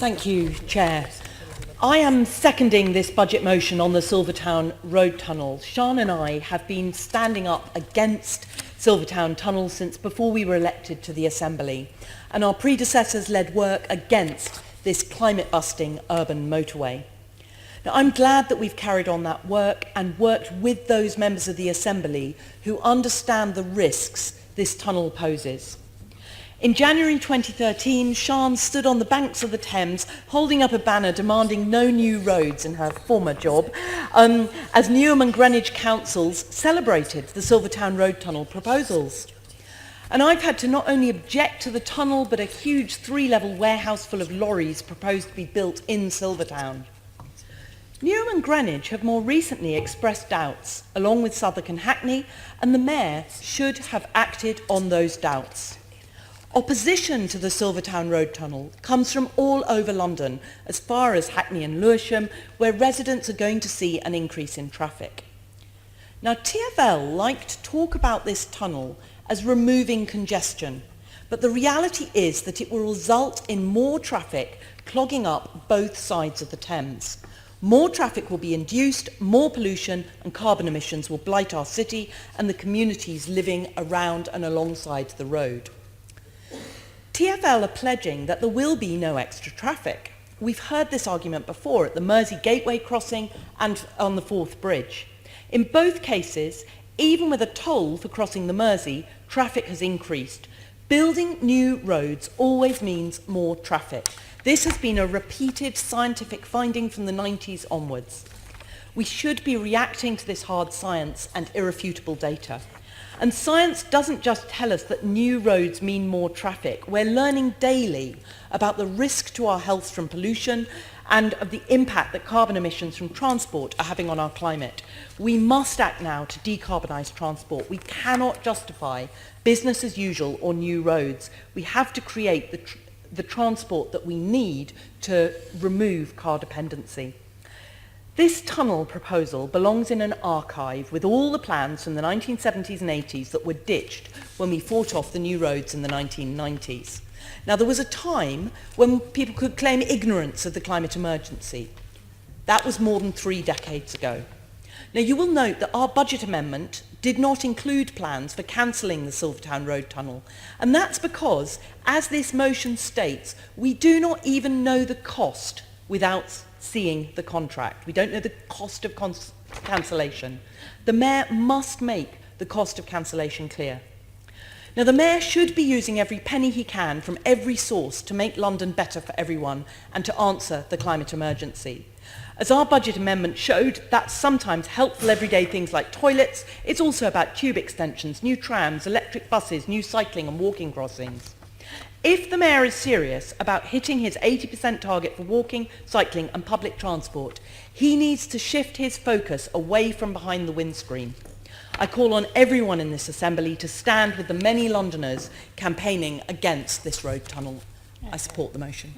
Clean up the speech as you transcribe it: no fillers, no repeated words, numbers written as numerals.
Thank you, Chair. I am seconding this budget motion on the Silvertown Road Tunnel. Sian and I have been standing up against Silvertown Tunnel since before we were elected to the Assembly, and our predecessors led work against this climate-busting urban motorway. Now, I'm glad that we've carried on that work and worked with those members of the Assembly who understand the risks this tunnel poses. In January 2013, Sian stood on the banks of the Thames holding up a banner demanding no new roads in her former job, as Newham and Greenwich councils celebrated the Silvertown Road Tunnel proposals. And I've had to not only object to the tunnel, but a huge 3-level warehouse full of lorries proposed to be built in Silvertown. Newham and Greenwich have more recently expressed doubts, along with Southwark and Hackney, and the Mayor should have acted on those doubts. Opposition to the Silvertown Road Tunnel comes from all over London, as far as Hackney and Lewisham, where residents are going to see an increase in traffic. Now, TfL like to talk about this tunnel as removing congestion, but the reality is that it will result in more traffic clogging up both sides of the Thames. More traffic will be induced, more pollution and carbon emissions will blight our city and the communities living around and alongside the road. TfL are pledging that there will be no extra traffic. We've heard this argument before at the Mersey Gateway crossing and on the Forth Bridge. In both cases, even with a toll for crossing the Mersey, traffic has increased. Building new roads always means more traffic. This has been a repeated scientific finding from the 90s onwards. We should be reacting to this hard science and irrefutable data. And science doesn't just tell us that new roads mean more traffic. We're learning daily about the risk to our health from pollution and of the impact that carbon emissions from transport are having on our climate. We must act now to decarbonise transport. We cannot justify business as usual or new roads. We have to create the transport that we need to remove car dependency. This tunnel proposal belongs in an archive with all the plans from the 1970s and 80s that were ditched when we fought off the new roads in the 1990s. Now, there was a time when people could claim ignorance of the climate emergency. That was more than 3 decades ago. Now, you will note that our budget amendment did not include plans for cancelling the Silvertown Road Tunnel, and that's because, as this motion states, we do not even know the cost without seeing the contract. We don't know the cost of cancellation. The Mayor must make the cost of cancellation clear. Now, the Mayor should be using every penny he can from every source to make London better for everyone and to answer the climate emergency. As our budget amendment showed, that's sometimes helpful everyday things like toilets. It's also about tube extensions, new trams, electric buses, new cycling and walking crossings. If the Mayor is serious about hitting his 80% target for walking, cycling and public transport, he needs to shift his focus away from behind the windscreen. I call on everyone in this Assembly to stand with the many Londoners campaigning against this road tunnel. I support the motion.